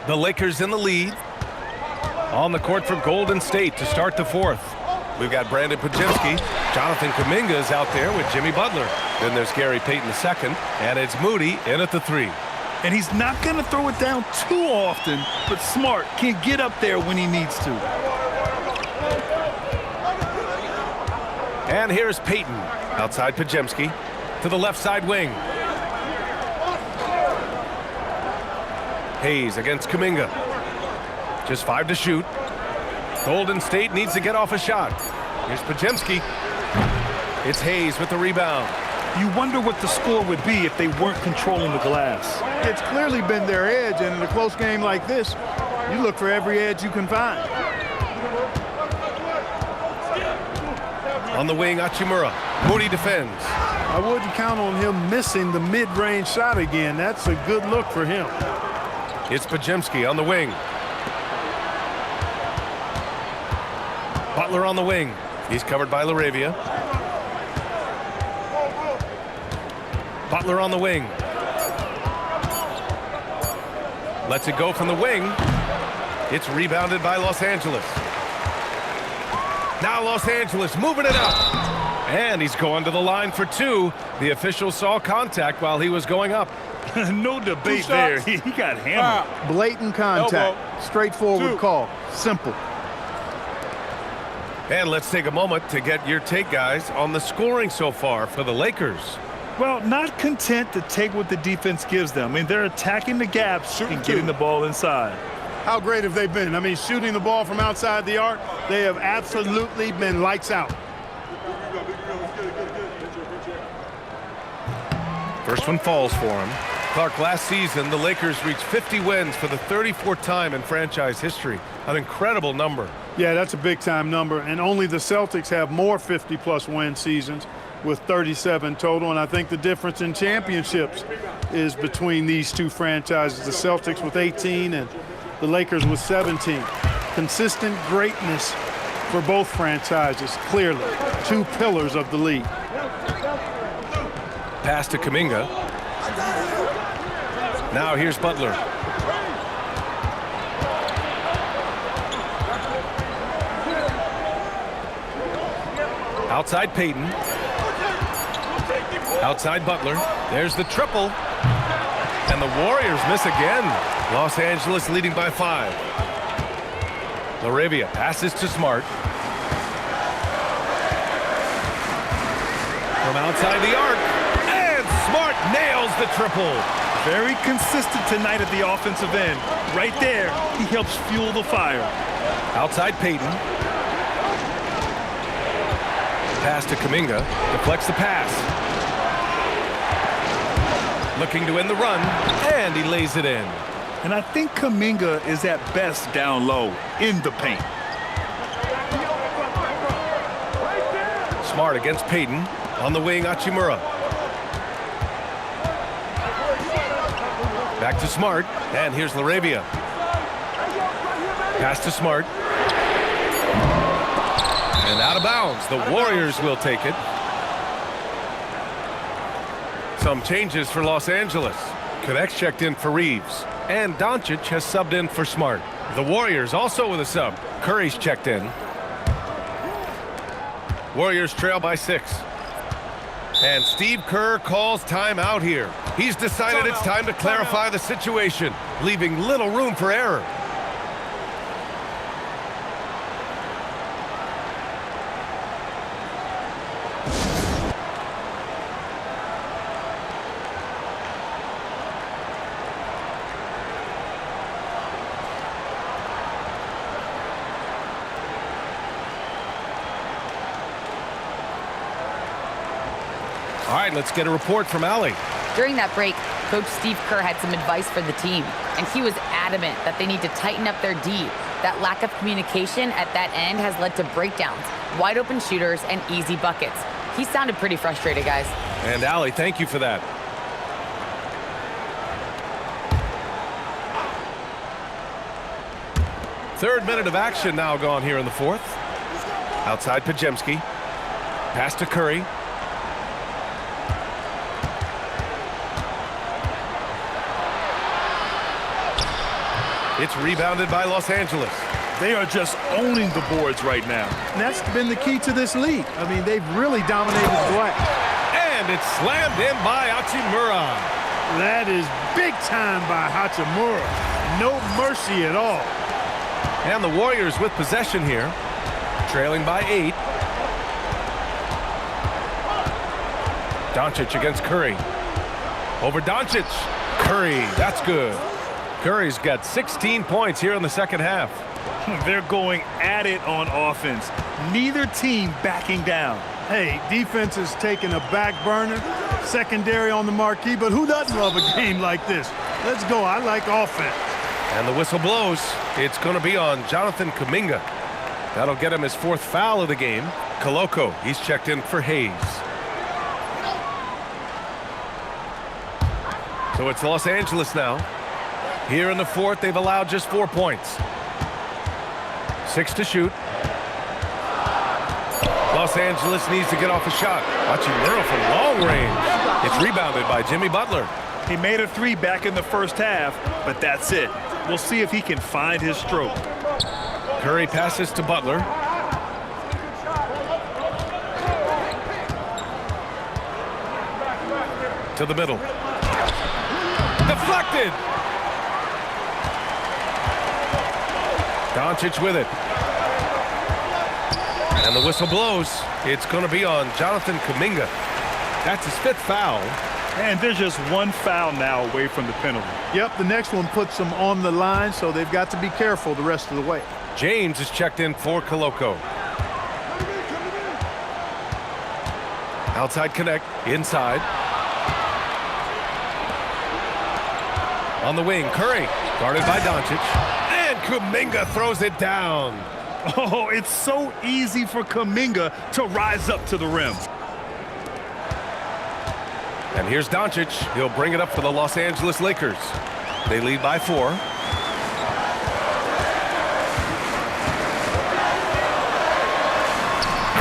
The Lakers in the lead. On the court for Golden State to start the fourth. We've got Brandon Podziemski. Jonathan Kuminga is out there with Jimmy Butler. Then there's Gary Payton II, and it's Moody in at the 3. And he's not going to throw it down too often, but Smart can get up there when he needs to. And here's Payton outside Podziemski to the left side wing. Hayes against Kuminga. Just 5 to shoot. Golden State needs to get off a shot. Here's Podziemski. It's Hayes with the rebound. You wonder what the score would be if they weren't controlling the glass. It's clearly been their edge, and in a close game like this, you look for every edge you can find. On the wing, Hachimura. Moody defends. I wouldn't count on him missing the mid-range shot again. That's a good look for him. It's Podziemski on the wing. Butler on the wing. He's covered by LaRavia. Butler on the wing. Lets it go from the wing. It's rebounded by Los Angeles. Now Los Angeles moving it up. And he's going to the line for 2. The official saw contact while he was going up. No debate there. He got hammered. Blatant contact. Elbow. Straightforward 2. call. Simple. And let's take a moment to get your take, guys, on the scoring so far for the Lakers. Well, not content to take what the defense gives them. I mean, they're attacking the gaps and getting the ball inside. How great have they been? I mean, shooting the ball from outside the arc, they have absolutely been lights out. First one falls for him. Clark, last season, the Lakers reached 50 wins for the 34th time in franchise history. An incredible number. Yeah, that's a big-time number, and only the Celtics have more 50-plus win seasons with 37 total, and I think the difference in championships is between these two franchises, the Celtics with 18 and the Lakers with 17. Consistent greatness for both franchises, clearly. 2 pillars of the league. Pass to Kuminga. Now here's Butler. Outside Payton. Outside Butler. There's the triple. And the Warriors miss again. Los Angeles leading by 5. LaRavia passes to Smart. From outside the arc. And Smart nails the triple. Very consistent tonight at the offensive end. Right there, he helps fuel the fire. Outside Payton. Pass to Kuminga. Deflects the pass. Looking to end the run. And he lays it in. And I think Kuminga is at best down low in the paint. Smart against Payton. On the wing, Hachimura. Back to Smart, and here's LaRavia. Pass to Smart. And out of bounds. The Warriors will take it. Some changes for Los Angeles. Connects checked in for Reeves. And Doncic has subbed in for Smart. The Warriors also with a sub. Curry's checked in. Warriors trail by 6. And Steve Kerr calls timeout here. He's decided it's time to clarify the situation, leaving little room for error. All right, let's get a report from Allie. During that break, Coach Steve Kerr had some advice for the team, and he was adamant that they need to tighten up their D. That lack of communication at that end has led to breakdowns, wide open shooters, and easy buckets. He sounded pretty frustrated, guys. And Allie, thank you for that. Third minute of action now gone here in the fourth. Outside Podziemski. Pass to Curry. It's rebounded by Los Angeles. They are just owning the boards right now. And that's been the key to this league. I mean, they've really dominated the glass. And it's slammed in by Hachimura. That is big time by Hachimura. No mercy at all. And the Warriors with possession here, trailing by 8. Doncic against Curry. Over Doncic. Curry, that's good. Curry's got 16 points here in the second half. They're going at it on offense. Neither team backing down. Hey, defense is taking a back burner, secondary on the marquee, but who doesn't love a game like this? Let's go. I like offense. And the whistle blows. It's going to be on Jonathan Kuminga. That'll get him his 4th foul of the game. Koloko, he's checked in for Hayes. So it's Los Angeles now. Here in the 4th, they've allowed just 4 points. 6 to shoot. Los Angeles needs to get off a shot. Hachimura from long range. It's rebounded by Jimmy Butler. He made a 3 back in the first half, but that's it. We'll see if he can find his stroke. Curry passes to Butler. To the middle. Deflected. Doncic with it. And the whistle blows. It's going to be on Jonathan Kuminga. That's his 5th foul. And there's just 1 foul now away from the penalty. Yep, the next one puts them on the line, so they've got to be careful the rest of the way. James is checked in for Koloko. Outside connect, inside. On the wing, Curry, guarded by Doncic. And Kuminga throws it down. Oh, it's so easy for Kuminga to rise up to the rim. And here's Doncic. He'll bring it up for the Los Angeles Lakers. They lead by 4.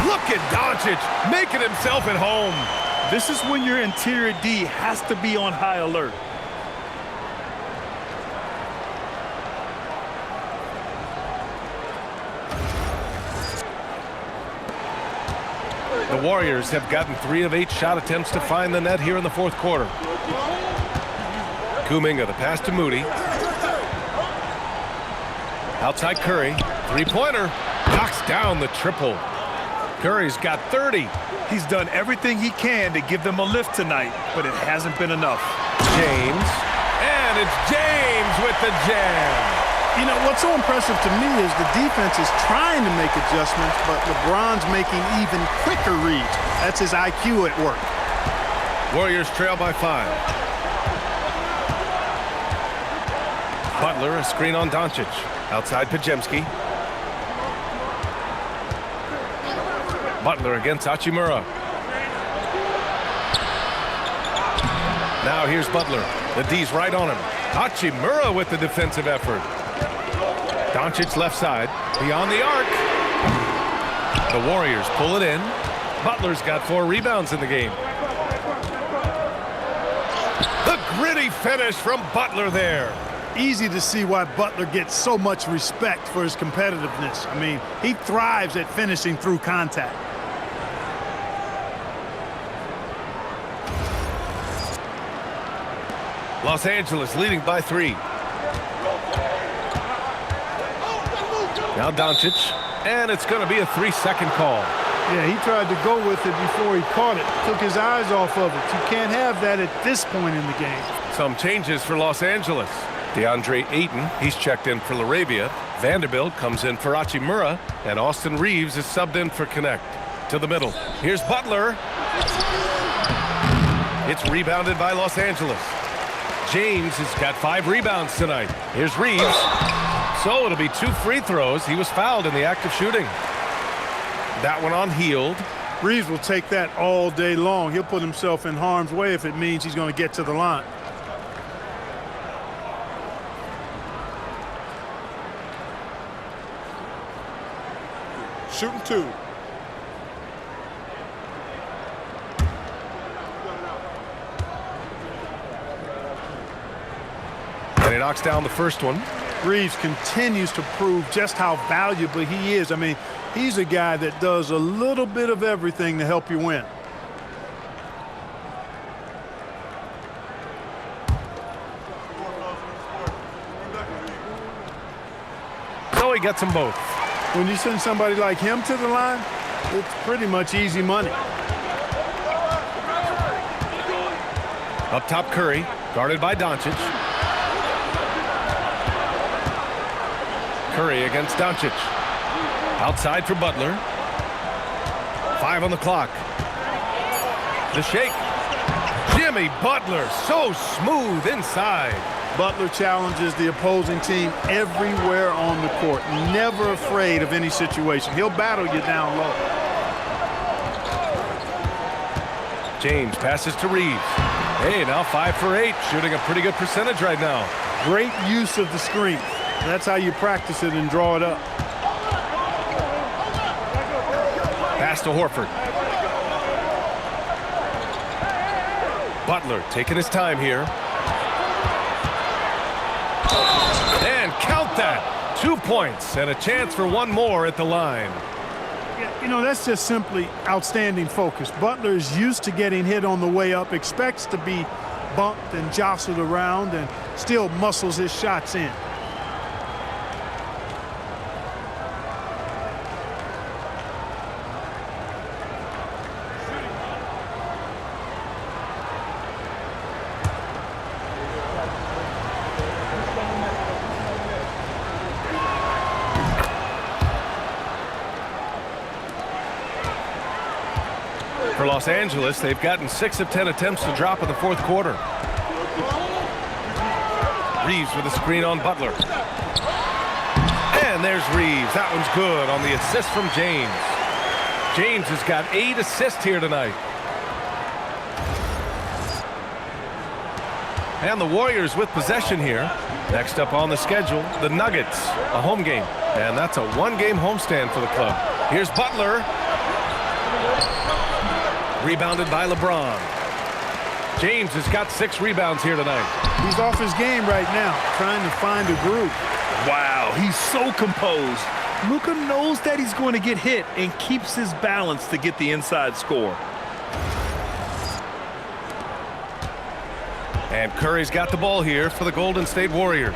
Look at Doncic making himself at home. This is when your interior D has to be on high alert. The Warriors have gotten 3 of 8 shot attempts to find the net here in the 4th quarter. Kuminga, the pass to Moody. Outside Curry, 3-pointer, knocks down the triple. Curry's got 30. He's done everything he can to give them a lift tonight, but it hasn't been enough. James, and it's James with the jam. You know, what's so impressive to me is the defense is trying to make adjustments, but LeBron's making even quicker reads. That's his IQ at work. Warriors trail by 5. Butler, a screen on Doncic. Outside Podziemski. Butler against Hachimura. Now here's Butler. The D's right on him. Hachimura with the defensive effort. Doncic left side, beyond the arc. The Warriors pull it in. Butler's got 4 rebounds in the game. The gritty finish from Butler there. Easy to see why Butler gets so much respect for his competitiveness. I mean, he thrives at finishing through contact. Los Angeles leading by 3. Now Doncic, and it's going to be a 3-second call. Yeah, he tried to go with it before he caught it. Took his eyes off of it. You can't have that at this point in the game. Some changes for Los Angeles. DeAndre Ayton, he's checked in for LaRavia. Vanderbilt comes in for Hachimura, and Austin Reeves is subbed in for Connect. To the middle. Here's Butler. It's rebounded by Los Angeles. James has got 5 rebounds tonight. Here's Reeves. So it'll be 2 free throws. He was fouled in the act of shooting. That one on Hield. Reeves will take that all day long. He'll put himself in harm's way if it means he's going to get to the line. Shooting 2. And he knocks down the first one. Reeves continues to prove just how valuable he is. I mean, he's a guy that does a little bit of everything to help you win. So he gets them both. When you send somebody like him to the line, it's pretty much easy money. Up top, Curry, guarded by Doncic. Curry against Doncic. Outside for Butler. 5 on the clock. The shake. Jimmy Butler, so smooth inside. Butler challenges the opposing team everywhere on the court. Never afraid of any situation. He'll battle you down low. James passes to Reeves. Hey, now 5 for 8, shooting a pretty good percentage right now. Great use of the screen. That's how you practice it and draw it up. Pass to Horford. Butler taking his time here. And count that. 2 points and a chance for one more at the line. You know, that's just simply outstanding focus. Butler is used to getting hit on the way up, expects to be bumped and jostled around, and still muscles his shots in. For Los Angeles, they've gotten 6 of 10 attempts to drop in the fourth quarter. Reeves with a screen on Butler. And there's Reeves. That one's good on the assist from James. James has got 8 assists here tonight. And the Warriors with possession here. Next up on the schedule, the Nuggets, a home game. And that's a one-game homestand for the club. Here's Butler. Rebounded by LeBron. James has got 6 rebounds here tonight. He's off his game right now, trying to find a groove. Wow, he's so composed. Luka knows that he's going to get hit and keeps his balance to get the inside score. And Curry's got the ball here for the Golden State Warriors.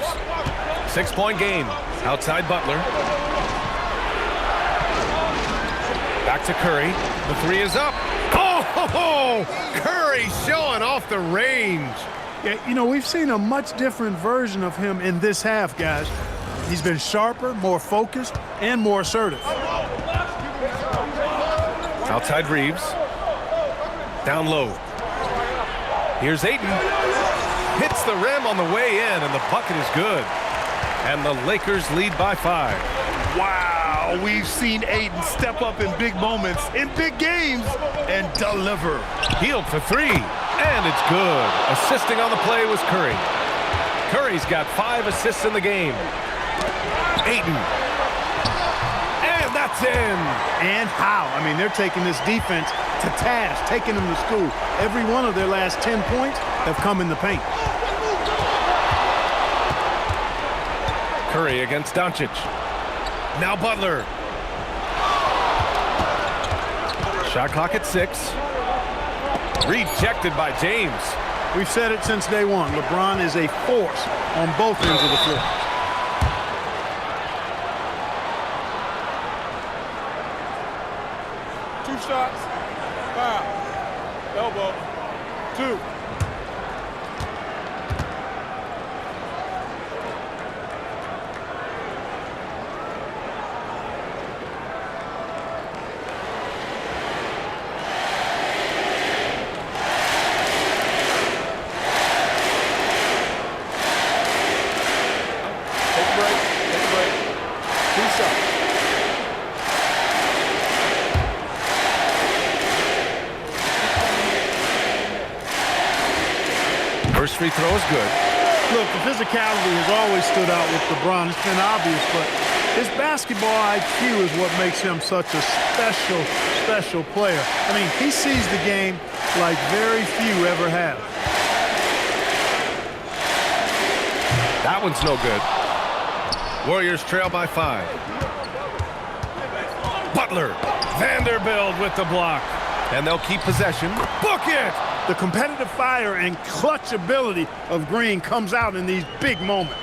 6-point game. Outside Butler. Back to Curry. The 3 is up. Oh, Curry showing off the range. Yeah, you know, we've seen a much different version of him in this half, guys. He's been sharper, more focused, and more assertive. Outside Reeves. Down low. Here's Ayton. Hits the rim on the way in, and the bucket is good. And the Lakers lead by 5. Wow, we've seen Ayton step up in big moments, in big games, and deliver. Healed for 3, and it's good. Assisting on the play was Curry. Curry's got 5 assists in the game. Ayton. And that's in. And how? I mean, they're taking this defense to task, taking them to school. Every one of their last 10 points have come in the paint. Curry against Doncic. Now Butler. Shot clock at 6. Rejected by James. We've said it since day one. LeBron is a force on both ends of the floor. Two shots. Foul. Elbow. 2. First free throw is good. Look, the physicality has always stood out with LeBron. It's been obvious, but his basketball IQ is what makes him such a special player. I mean, he sees the game like very few ever have. That one's no good. Warriors trail by 5. Butler. Vanderbilt with the block. And they'll keep possession. Book it! The competitive fire and clutch ability of Green comes out in these big moments.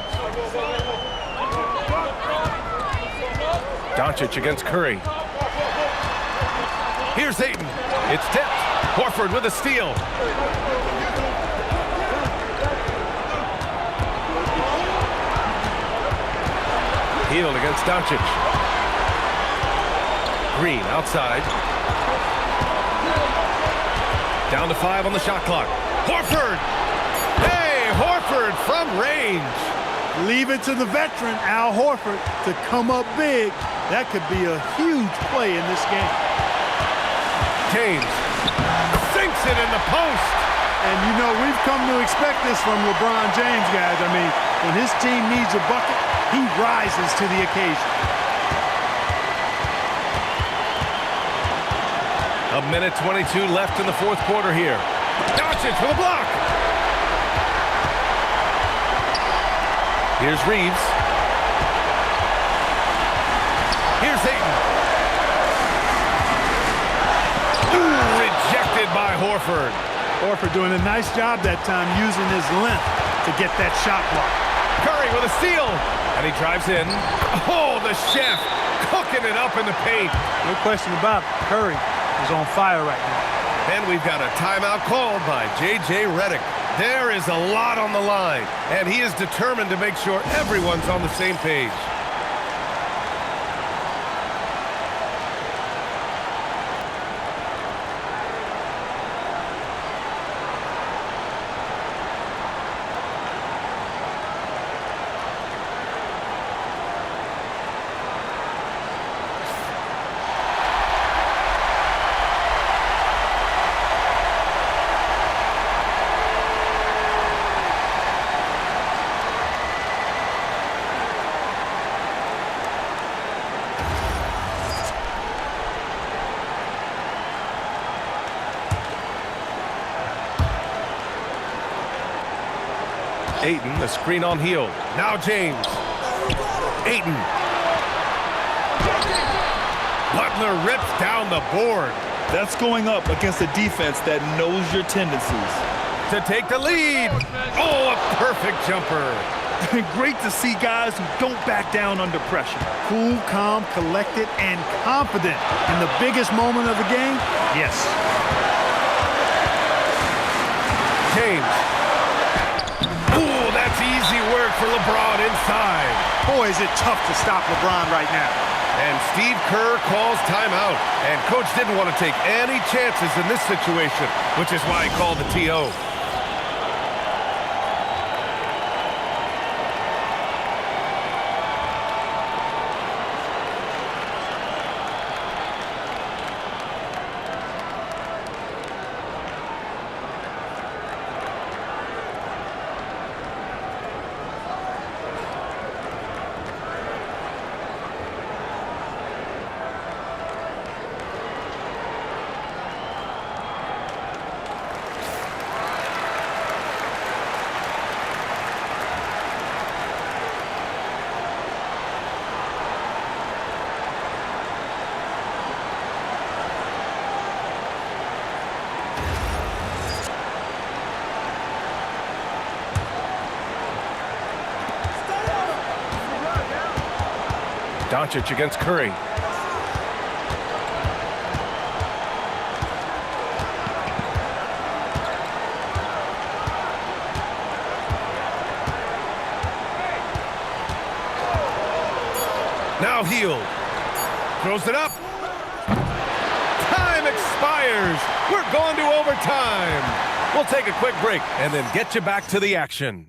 Doncic against Curry. Here's Ayton. It's tipped. Horford with a steal. Hield against Doncic. Green outside. Down to 5 on the shot clock. Horford! Hey, Horford from range. Leave it to the veteran, Al Horford, to come up big. That could be a huge play in this game. James sinks it in the post. And, you know, we've come to expect this from LeBron James, guys. I mean, when his team needs a bucket, he rises to the occasion. A minute 22 left in the fourth quarter here. Doncic for the block. Here's Reeves. Here's Ayton. Ooh, rejected by Horford. Horford doing a nice job that time using his length to get that shot block. Curry with a steal. And he drives in. Oh, the chef cooking it up in the paint. No question about it. Curry is on fire right now. And we've got a timeout called by J.J. Redick. There is a lot on the line, and he is determined to make sure everyone's on the same page. Ayton, the screen on Hield. Now James. Ayton. Butler rips down the board. That's going up against a defense that knows your tendencies. To take the lead. Oh, a perfect jumper. Great to see guys who don't back down under pressure. Cool, calm, collected, and confident in the biggest moment of the game. Yes. James. Ooh, that's easy work for LeBron inside. Boy, is it tough to stop LeBron right now. And Steve Kerr calls timeout. And coach didn't want to take any chances in this situation, which is why he called the TO. Doncic against Curry. Now Hield. Throws it up. Time expires. We're going to overtime. We'll take a quick break and then get you back to the action.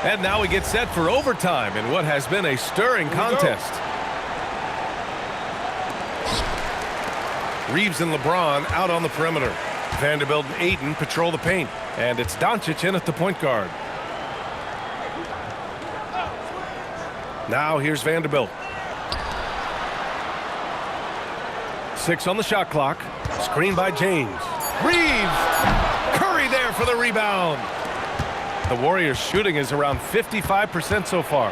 And now we get set for overtime in what has been a stirring contest. Reeves and LeBron out on the perimeter. Vanderbilt and Ayton patrol the paint. And it's Doncic in at the point guard. Now here's Vanderbilt. 6 on the shot clock. Screen by James. Reeves! Curry there for the rebound. The Warriors' shooting is around 55% so far.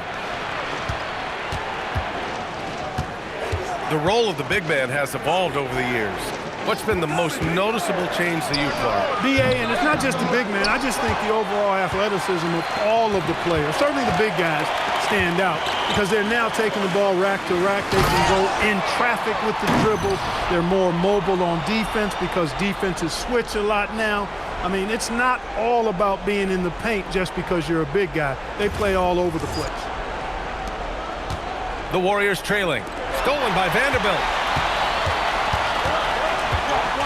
The role of the big man has evolved over the years. What's been the most noticeable change to you, Clark? BA, and it's not just the big man. I just think the overall athleticism of all of the players, certainly the big guys, stand out because they're now taking the ball rack to rack. They can go in traffic with the dribble. They're more mobile on defense because defenses switch a lot now. I mean, it's not all about being in the paint just because you're a big guy. They play all over the place. The Warriors trailing. Stolen by Vanderbilt.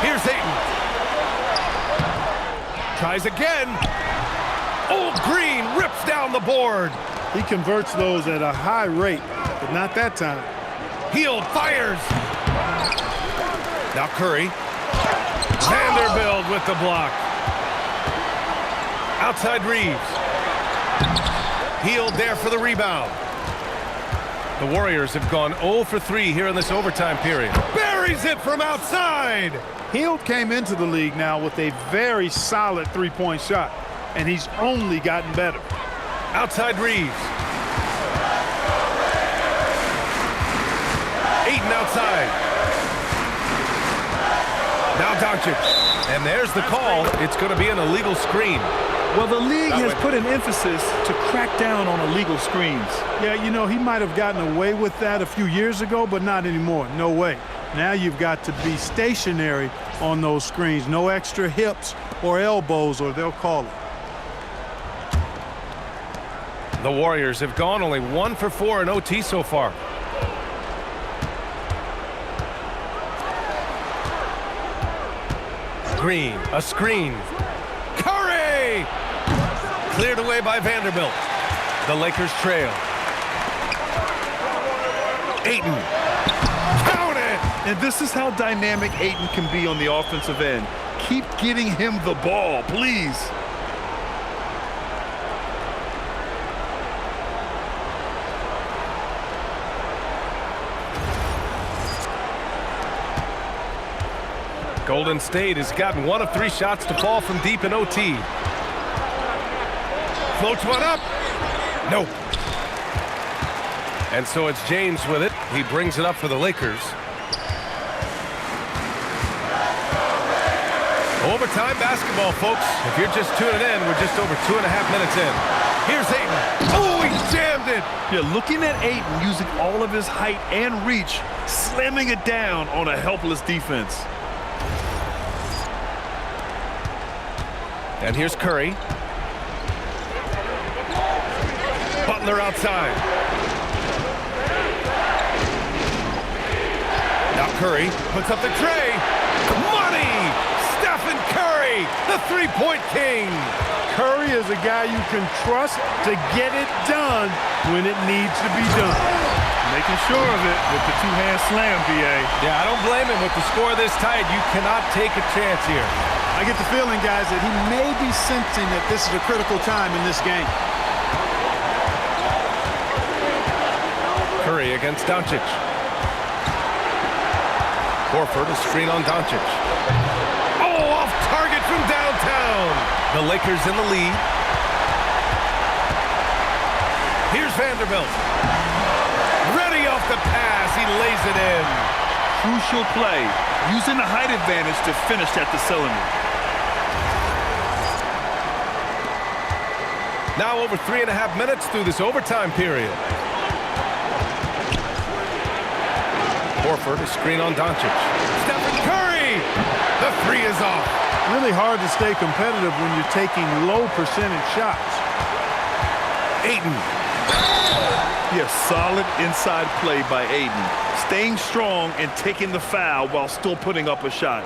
Here's Ayton. Tries again. Old Green rips down the board. He converts those at a high rate, but not that time. Hield fires. Now Curry. Vanderbilt with the block. Outside Reeves. Hield there for the rebound. The Warriors have gone 0 for 3 here in this overtime period. Buries it from outside. Hield came into the league now with a very solid three-point shot, and he's only gotten better. Outside Reeves. Ayton outside. Now Doncic. And there's the call. It's going to be an illegal screen. Well, the league has put an emphasis to crack down on illegal screens. Yeah, you know, he might have gotten away with that a few years ago, but not anymore. No way. Now you've got to be stationary on those screens. No extra hips or elbows, or they'll call it. The Warriors have gone only 1 for 4 in OT so far. Green, a screen. Curry! Cleared away by Vanderbilt. The Lakers trail. Ayton. Count it! And this is how dynamic Ayton can be on the offensive end. Keep getting him the ball, please. Golden State has gotten 1 of 3 shots to fall from deep in OT. Floats one up. Nope. And so it's James with it. He brings it up for the Lakers. Overtime basketball, folks. If you're just tuning in, we're just over 2.5 minutes in. Here's Ayton. Oh, he jammed it. Yeah, looking at Ayton using all of his height and reach, slamming it down on a helpless defense. And here's Curry. Butler outside. Now Curry puts up the tray. Money! Stephen Curry, the three-point king. Curry is a guy you can trust to get it done when it needs to be done. Making sure of it with the two-hand slam, BA. Yeah, I don't blame him. With the score this tight, you cannot take a chance here. I get the feeling, guys, that he may be sensing that this is a critical time in this game. Curry against Doncic. Horford, a screen on Doncic. Oh, off target from downtown. The Lakers in the lead. Here's Vanderbilt. Ready off the pass. He lays it in. Crucial play, using the height advantage to finish at the cylinder. Now over 3.5 minutes through this overtime period. Horford, a screen on Doncic. Stephen Curry! The three is off. Really hard to stay competitive when you're taking low percentage shots. Ayton. Yes, solid inside play by Ayton. Staying strong and taking the foul while still putting up a shot.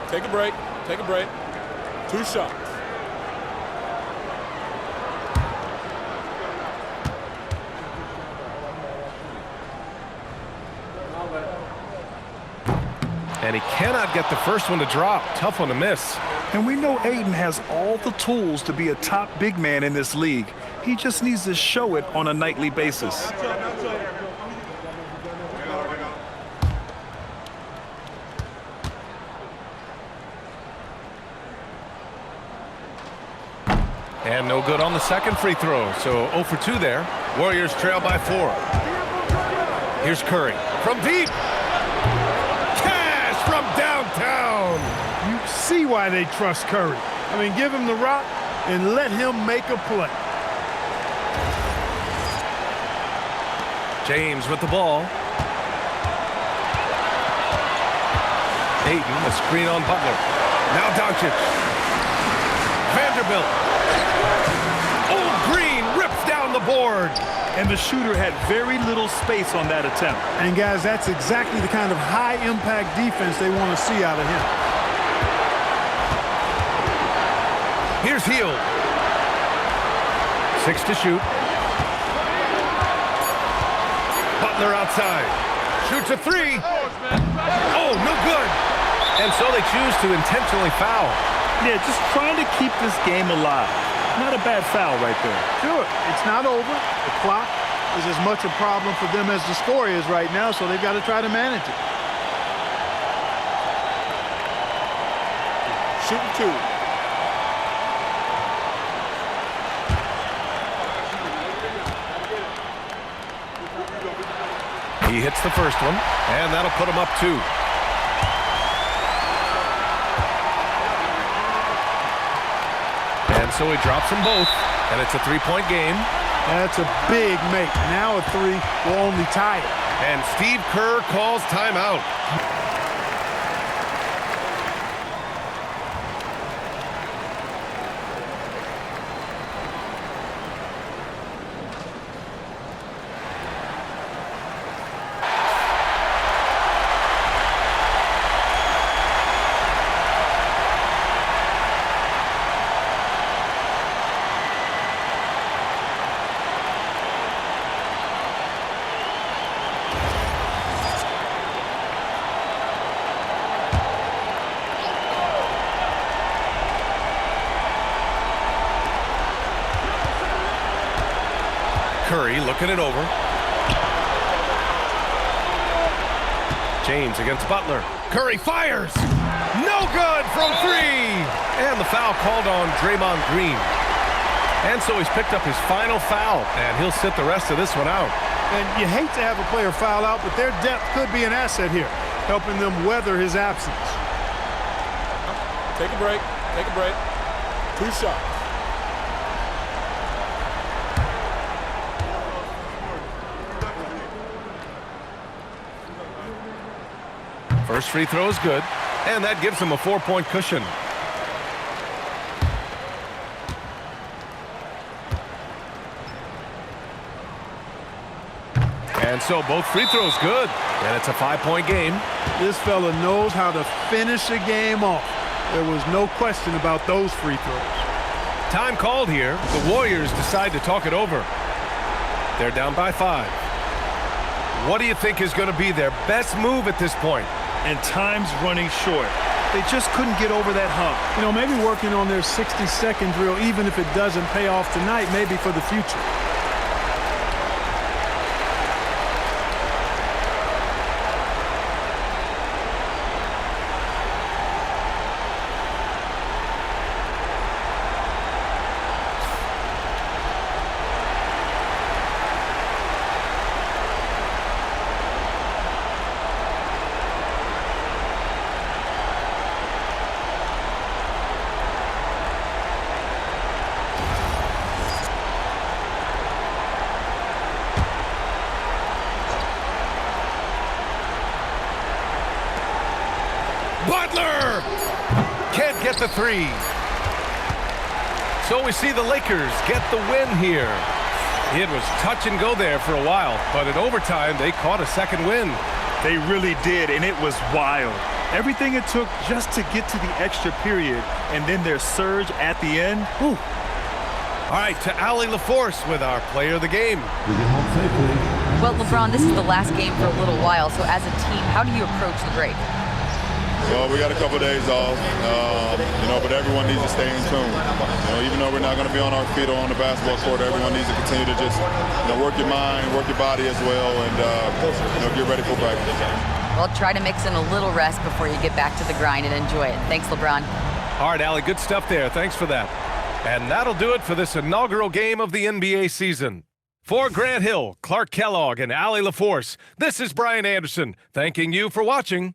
Take a break. Take a break. 2 shots. And he cannot get the first one to drop. Tough one to miss. And we know Aiden has all the tools to be a top big man in this league. He just needs to show it on a nightly basis. And no good on the second free throw. So 0 for 2 there. Warriors trail by 4. Here's Curry from deep. Cash from downtown. You see why they trust Curry. I mean, give him the rock and let him make a play. James with the ball. Ayton, a screen on Butler. Now Doncic. Vanderbilt. Old Green rips down the board. And the shooter had very little space on that attempt. And guys, that's exactly the kind of high-impact defense they want to see out of him. Here's Hield. 6 to shoot. Butler outside. Shoots a 3. Oh, no good. And so they choose to intentionally foul. Yeah, just trying to keep this game alive. Not a bad foul right there. Sure, it's not over. The clock is as much a problem for them as the score is right now, so they've got to try to manage it. Shooting 2. He hits the first one, and that'll put him up 2. And so he drops them both, and it's a 3-point game. That's a big make. Now a 3 will only tie it. And Steve Kerr calls timeout. Curry looking it over. James against Butler. Curry fires. No good from 3. And the foul called on Draymond Green. And so he's picked up his final foul, and he'll sit the rest of this one out. And you hate to have a player foul out, but their depth could be an asset here, helping them weather his absence. Take a break. Take a break. 2 shots. First free throw is good, and that gives him a 4-point cushion. And so both free throws good, and it's a 5-point game. This fella knows how to finish a game off. There was no question about those free throws. Time called here. The Warriors decide to talk it over. They're down by 5. What do you think is going to be their best move at this point? And time's running short. They just couldn't get over that hump. You know, maybe working on their 60-second drill, even if it doesn't pay off tonight, maybe for the future. Butler can't get the 3. So we see the Lakers get the win here. It was touch and go there for a while, but in overtime they caught a second win. They really did, and it was wild. Everything it took just to get to the extra period, and then their surge at the end. Whew. All right, to Allie LaForce with our player of the game. Well, LeBron, this is the last game for a little while, so as a team, how do you approach the break? Well, we got a couple of days off, but everyone needs to stay in tune. Even though we're not going to be on our feet or on the basketball court, everyone needs to continue to just work your mind, work your body as well, and get ready for practice. Well, try to mix in a little rest before you get back to the grind and enjoy it. Thanks, LeBron. All right, Allie, good stuff there. Thanks for that. And that'll do it for this inaugural game of the NBA season. For Grant Hill, Clark Kellogg, and Allie LaForce, this is Brian Anderson, thanking you for watching.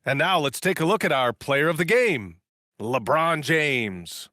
And now let's take a look at our player of the game, LeBron James.